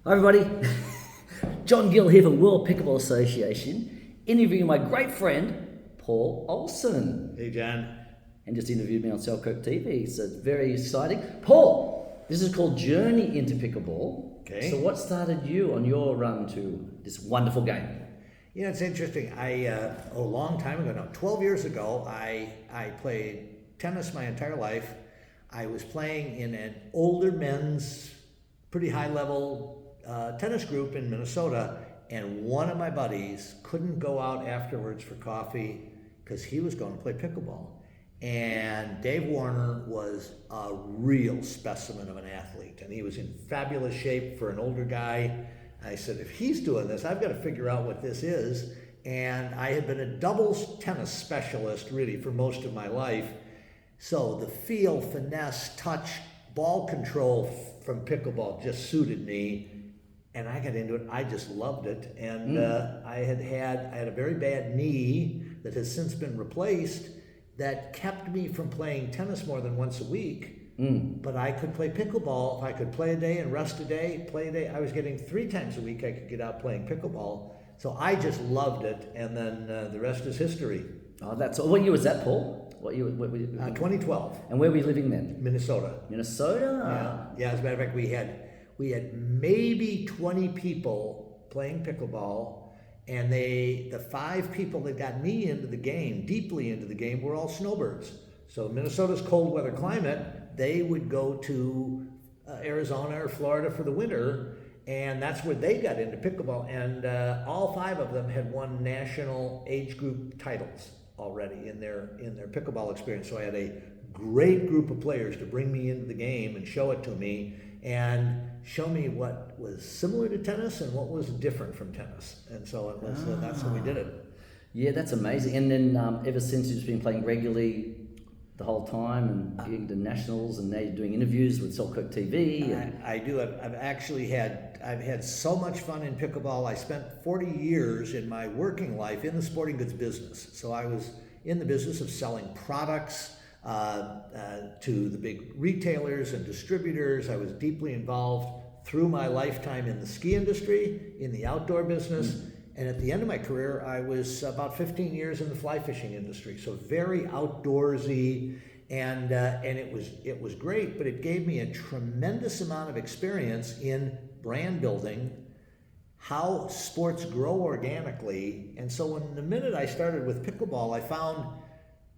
Hi everybody, John Gill here from World Pickleball Association, interviewing my great friend, Paul Olson. Hey John. And just interviewed me on Selkirk TV, so it's very exciting. Paul, this is called Journey into Pickleball. Okay. So what started you on your run to this wonderful game? Yeah, it's interesting. A long time ago now, 12 years ago, I played tennis my entire life. I was playing in an older men's, pretty high level tennis group in Minnesota, and one of my buddies couldn't go out afterwards for coffee because he was going to play pickleball. And Dave Warner was a real specimen of an athlete, and he was in fabulous shape for an older guy. I said, if he's doing this, I've got to figure out what this is. And I had been a doubles tennis specialist really for most of my life. So the feel, finesse, touch, ball control from pickleball just suited me. And I got into it. I just loved it. And I had a very bad knee that has since been replaced that kept me from playing tennis more than once a week. But I could play pickleball. If I could play a day and rest a day, play a day, I was getting 3 times a week I could get out playing pickleball. So I just loved it. And then the rest is history. Oh, that's all. What year was that, Paul? What year? 2012. And where were you living then? Minnesota. Minnesota? Yeah. As a matter of fact, we had maybe 20 people playing pickleball, and the 5 people that got me into the game, deeply into the game, were all snowbirds. So Minnesota's cold weather climate, they would go to Arizona or Florida for the winter, and that's where they got into pickleball. And all 5 of them had won national age group titles already in their pickleball experience. So I had a great group of players to bring me into the game and show it to me and show me what was similar to tennis and what was different from tennis. And so it was, that's how we did it. Yeah, that's amazing. And then ever since you've been playing regularly the whole time and getting to nationals, and now you're doing interviews with Selkirk TV. I do. I've had so much fun in pickleball. I spent 40 years in my working life in the sporting goods business. So I was in the business of selling products to the big retailers and distributors. I was deeply involved through my lifetime in the ski industry, in the outdoor business, and at the end of my career, I was about 15 years in the fly fishing industry. So very outdoorsy, and it was great, but it gave me a tremendous amount of experience in brand building, how sports grow organically. And so when the minute I started with pickleball, I found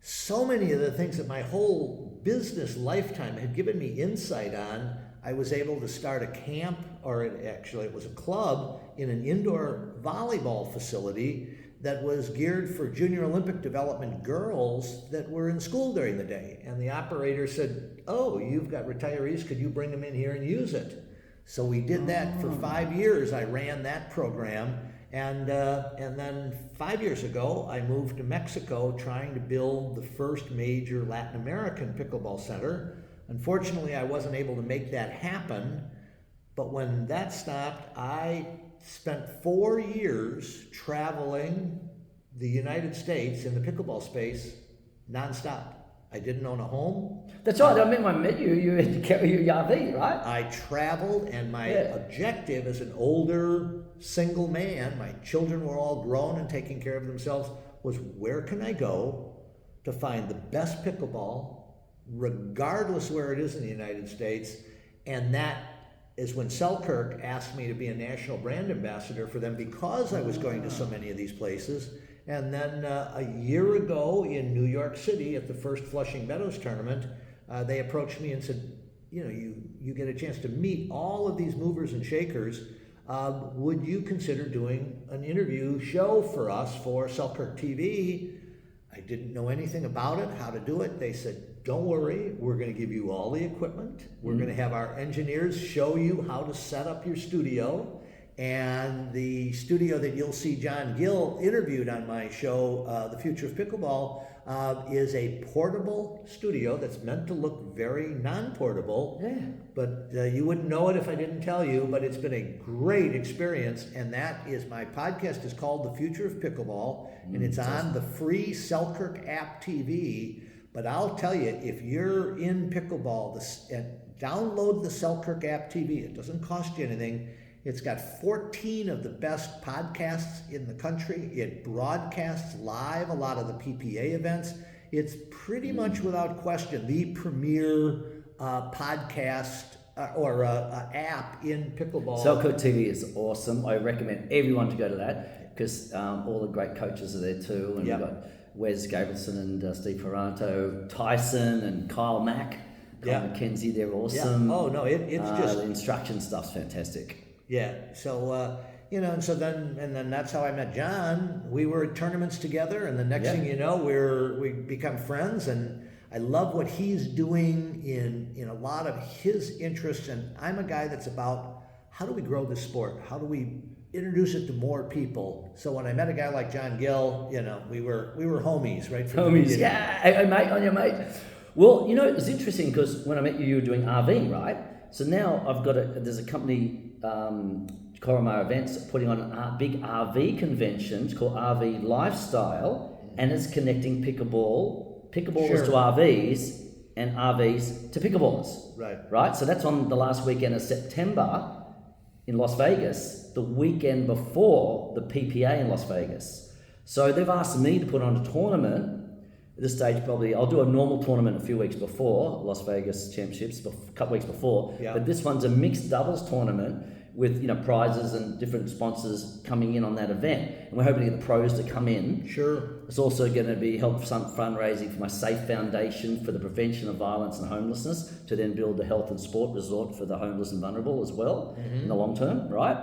so many of the things that my whole business lifetime had given me insight on. I was able to start a camp, or it was a club in an indoor volleyball facility that was geared for junior Olympic development girls that were in school during the day. And the operator said, "Oh, you've got retirees, could you bring them in here and use it?" So we did that for 5 years. I ran that program. And then 5 years ago, I moved to Mexico trying to build the first major Latin American pickleball center. Unfortunately, I wasn't able to make that happen. But when that stopped, I spent 4 years traveling the United States in the pickleball space nonstop. I didn't own a home. That's right. I remember I met you. You had to carry your RV, right? I traveled, and my objective as an older single man, my children were all grown and taking care of themselves, was where can I go to find the best pickleball, regardless where it is in the United States. And that is when Selkirk asked me to be a national brand ambassador for them because I was going to so many of these places. And then a year ago in New York City at the first Flushing Meadows tournament, they approached me and said, you get a chance to meet all of these movers and shakers. Would you consider doing an interview show for us for Selkirk TV? I didn't know anything about it, how to do it. They said, don't worry, we're going to give you all the equipment. We're going to have our engineers show you how to set up your studio. And the studio that you'll see John Gill interviewed on my show, The Future of Pickleball, is a portable studio that's meant to look very non-portable. Yeah. But you wouldn't know it if I didn't tell you, but it's been a great experience. And that is, my podcast is called The Future of Pickleball, and it's on the free Selkirk app TV. But I'll tell you, if you're in pickleball, download the Selkirk app TV. It doesn't cost you anything. It's got 14 of the best podcasts in the country. It broadcasts live a lot of the PPA events. It's pretty much without question the premier podcast or app in pickleball. Selkirk TV is awesome. I recommend everyone to go to that because all the great coaches are there too. And we've got Wes Gabrielson and Steve Ferranto, Tyson and Kyle Mack, Kyle McKenzie. They're awesome. Yeah. Oh no, it's just the instruction stuff's fantastic. Yeah. So and so then that's how I met John. We were at tournaments together, and the next thing you know, we become friends. And I love what he's doing in a lot of his interests. And I'm a guy that's about how do we grow this sport? How do we introduce it to more people? So when I met a guy like John Gill, we were homies, right? Homies, yeah. Hey, mate, on your mate. Well, it's interesting because when I met you, you were doing RV, right? So now there's a company, Coromar Events, putting on a big RV convention. It's called RV Lifestyle, and it's connecting pickleballers to RVs and RVs to pickleballers. Right. So that's on the last weekend of September in Las Vegas, the weekend before the PPA in Las Vegas. So they've asked me to put on a tournament. At this stage, probably I'll do a normal tournament a few weeks before Las Vegas Championships, a couple weeks before. Yeah. But this one's a mixed doubles tournament with prizes and different sponsors coming in on that event, and we're hoping to get the pros to come in. Sure. It's also going to be help some fundraising for my Safe Foundation for the prevention of violence and homelessness to then build a health and sport resort for the homeless and vulnerable as well in the long term, right?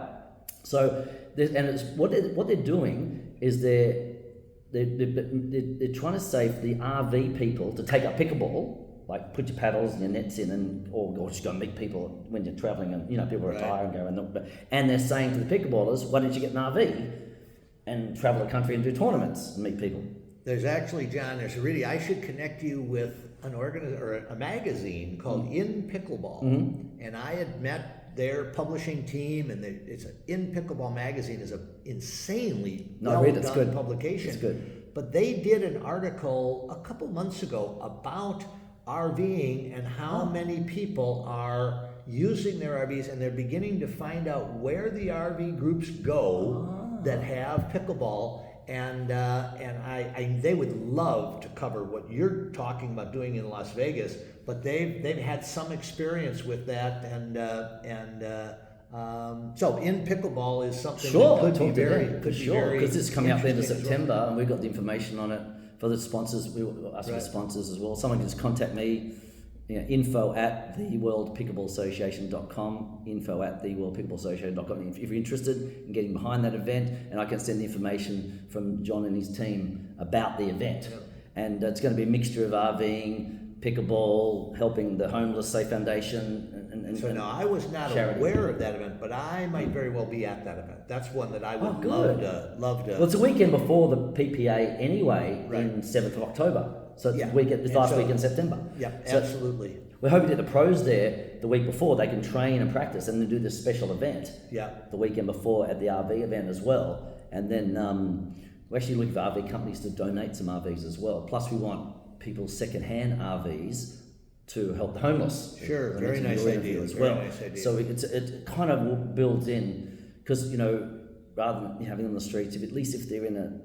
So, it's what they're doing is they're trying to save the RV people to take up pickleball. Like put your paddles and your nets in, or just go meet people when you're traveling, and people retire and go and they're saying to the pickleballers, why don't you get an RV and travel the country and do tournaments and meet people? There's actually, John, I should connect you with a magazine called In Pickleball, and I had met their publishing team, and it's In Pickleball magazine is an insanely well done publication. It's good. But they did an article a couple months ago about RVing and how many people are using their RVs, and they're beginning to find out where the RV groups go that have pickleball, and they would love to cover what you're talking about doing in Las Vegas, but they've had some experience with that, so In Pickleball is something that could be very because it's coming up the end of September, and we've got the information on it. For the sponsors, we will ask for sponsors as well. Someone can just contact me, info@theworldpickleball.association.com, info@theworldpickleball.association.com if you're interested in getting behind that event, and I can send the information from John and his team about the event. And it's going to be a mixture of RVing, pickleball, helping the homeless, Safe Foundation, and I was not aware of that event, but I might very well be at that event. That's one that I would love to. Well, it's a weekend before the PPA anyway, in 7th of October. So it's the last week in September. Yeah, absolutely. We're hoping to get the pros there the week before. They can train and practice and then do this special event the weekend before at the RV event as well. And then we're actually looking for RV companies to donate some RVs as well. Plus we want people's second-hand RVs to help the homeless. Sure, very nice idea as well. So it kind of builds in, because rather than having them on the streets, if they're in a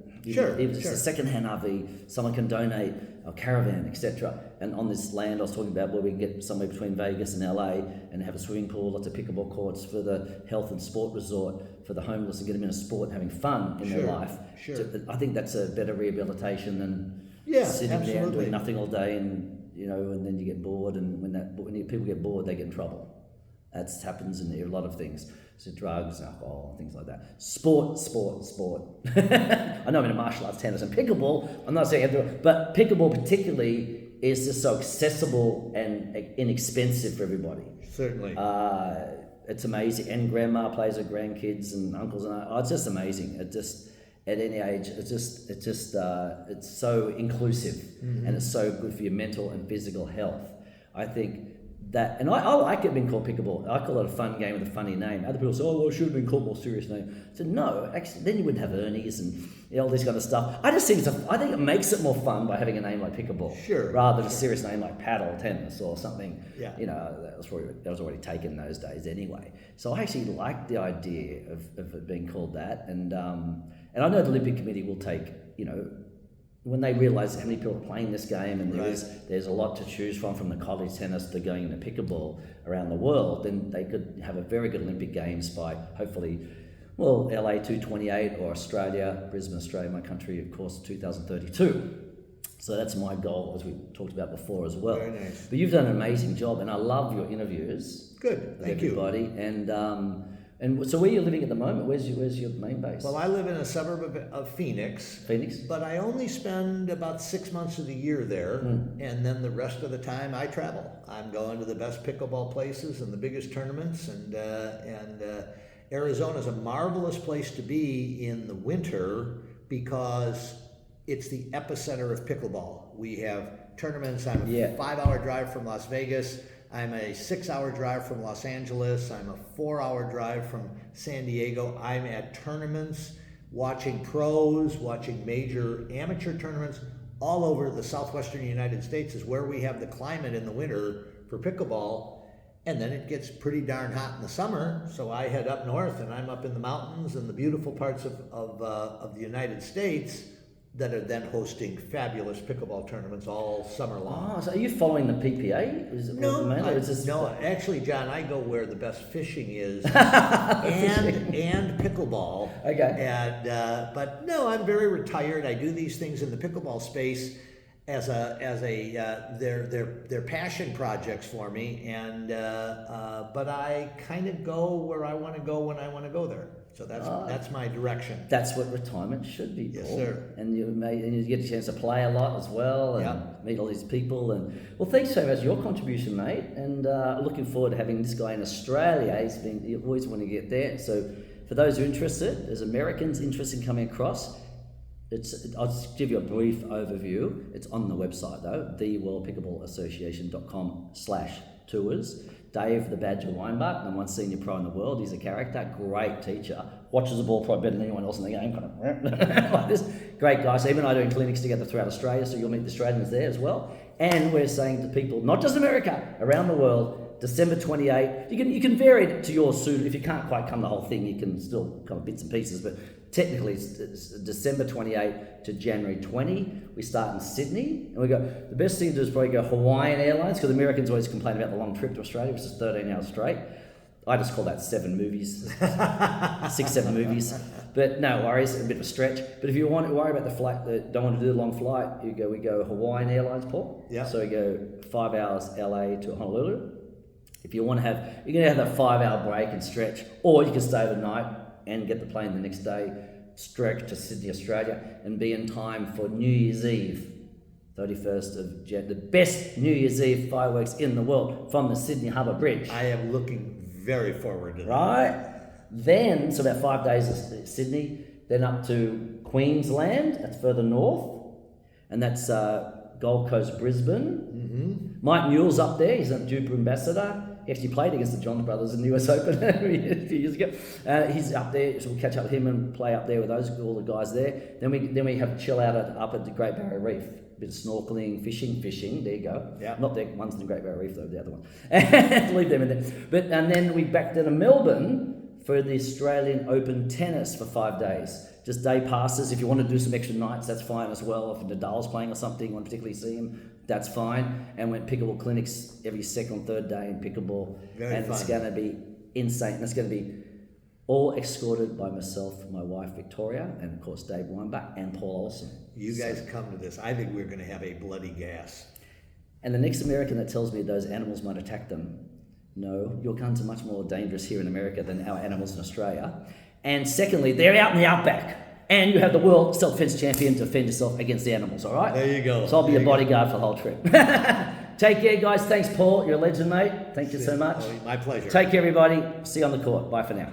second-hand RV, someone can donate a caravan, etc. And on this land I was talking about, where we can get somewhere between Vegas and LA and have a swimming pool, lots of pickleball courts for the health and sport resort for the homeless, and get them in a sport and having fun in their life. I think that's a better rehabilitation than sitting there and doing nothing all day, and then you get bored, and when people get bored, they get in trouble. That happens in a lot of things. So drugs, alcohol, things like that. Sport. I know I'm in a martial arts, tennis and pickleball. I'm not saying I do it, but pickleball particularly is just so accessible and inexpensive for everybody. Certainly. It's amazing, and grandma plays with grandkids and uncles, and it's just amazing. At any age, it's so inclusive, and it's so good for your mental and physical health. I think that, and I like it being called pickleball. I call it a fun game with a funny name. Other people say, oh, well, it should have been called a more serious name. I said, no, actually, then you wouldn't have Ernie's and all this kind of stuff. I just think I think it makes it more fun by having a name like pickleball, rather than a serious name like paddle tennis or something. Yeah. That was already taken in those days anyway. So I actually like the idea of it being called that, and I know the Olympic Committee will take, when they realise how many people are playing this game, and there's a lot to choose from the college tennis to going into pickleball around the world, then they could have a very good Olympic Games by hopefully, LA 228 or Australia, Brisbane, Australia, my country, of course, 2032. So that's my goal, as we talked about before as well. Very nice. But you've done an amazing job, and I love your interviews. Good, thank you. Everybody, and so where are you living at the moment? Where's your main base? Well, I live in a suburb of Phoenix. Phoenix? But I only spend about 6 months of the year there, and then the rest of the time I travel. I'm going to the best pickleball places and the biggest tournaments, and Arizona is a marvelous place to be in the winter because it's the epicenter of pickleball. We have tournaments. I'm a 5-hour drive from Las Vegas. I'm a 6-hour drive from Los Angeles. I'm a 4-hour drive from San Diego. I'm at tournaments, watching pros, watching major amateur tournaments all over the southwestern United States is where we have the climate in the winter for pickleball. And then it gets pretty darn hot in the summer, so I head up north, and I'm up in the mountains and the beautiful parts of the United States that are then hosting fabulous pickleball tournaments all summer long. Oh, so are you following the PPA? No, actually, John, I go where the best fishing is, and pickleball. Okay. But no, I'm very retired. I do these things in the pickleball space as they're passion projects for me, and but I kind of go where I want to go when I want to go there. So that's my direction. That's what retirement should be, Paul. Yes, sir. And you get a chance to play a lot as well, and meet all these people. And well, thanks so much for your contribution, mate. And looking forward to having this guy in Australia. You always want to get there. So for those who are interested, there's Americans interested in coming across. I'll just give you a brief overview. It's on the website though, theworldpickleballassociation.com/tours. Dave the Badger Weinbach, number one senior pro in the world. He's a character, great teacher, watches the ball probably better than anyone else in the game, kind of like this. Great guy. So even I doing clinics together throughout Australia, so you'll meet the Australians there as well. And we're saying to people, not just America, around the world, December 28. You can vary it to your suit. If you can't quite come the whole thing, you can still come bits and pieces, but technically it's December 28 to January 20. We start in Sydney, and we go, the best thing to do is probably go Hawaiian Airlines, because Americans always complain about the long trip to Australia, which is 13 hours straight. I just call that 7 movies, 6-7 movies. But no worries, a bit of a stretch. But if you want to worry about the flight, don't want to do the long flight, we go Hawaiian Airlines, Paul. Yeah. So we go 5 hours LA to Honolulu. If you want to you're going to have that 5-hour break and stretch, or you can stay overnight and get the plane the next day, stretch to Sydney, Australia, and be in time for New Year's Eve, 31st of January, the best New Year's Eve fireworks in the world from the Sydney Harbour Bridge. I am looking very forward to that. Right? Then, so about 5 days of Sydney, then up to Queensland, that's further north, and that's Gold Coast, Brisbane. Mm-hmm. Mike Newell's up there, he's a Jupiter ambassador. He actually played against the Johns brothers in the US Open a few years ago. He's up there, so we'll catch up with him and play up there with all the guys there. Then we have a chill out up at the Great Barrier Reef. A bit of snorkeling, fishing. There you go. Yeah. Not there. One's in the Great Barrier Reef though. The other one. Leave them in there. And then we back down to Melbourne for the Australian Open tennis for 5 days. Just day passes. If you want to do some extra nights, that's fine as well. If Nadal's playing or something, you want to particularly see him, that's fine. And we're pickleball clinics every second or third day in pickleball. Very fun. It's going to be insane. It's going to be all escorted by myself, my wife Victoria, and of course Dave Weinbach and Paul Olson. You guys come to this. I think we're going to have a bloody gas. And the next American that tells me those animals might attack them, no, your guns are much more dangerous here in America than our animals in Australia. And secondly, they're out in the outback. And you have the world self-defense champion to defend yourself against the animals, all right? There you go. So I'll be a bodyguard for the whole trip. Take care, guys. Thanks, Paul. You're a legend, mate. Thank you so much. My pleasure. Take care, everybody. See you on the court. Bye for now.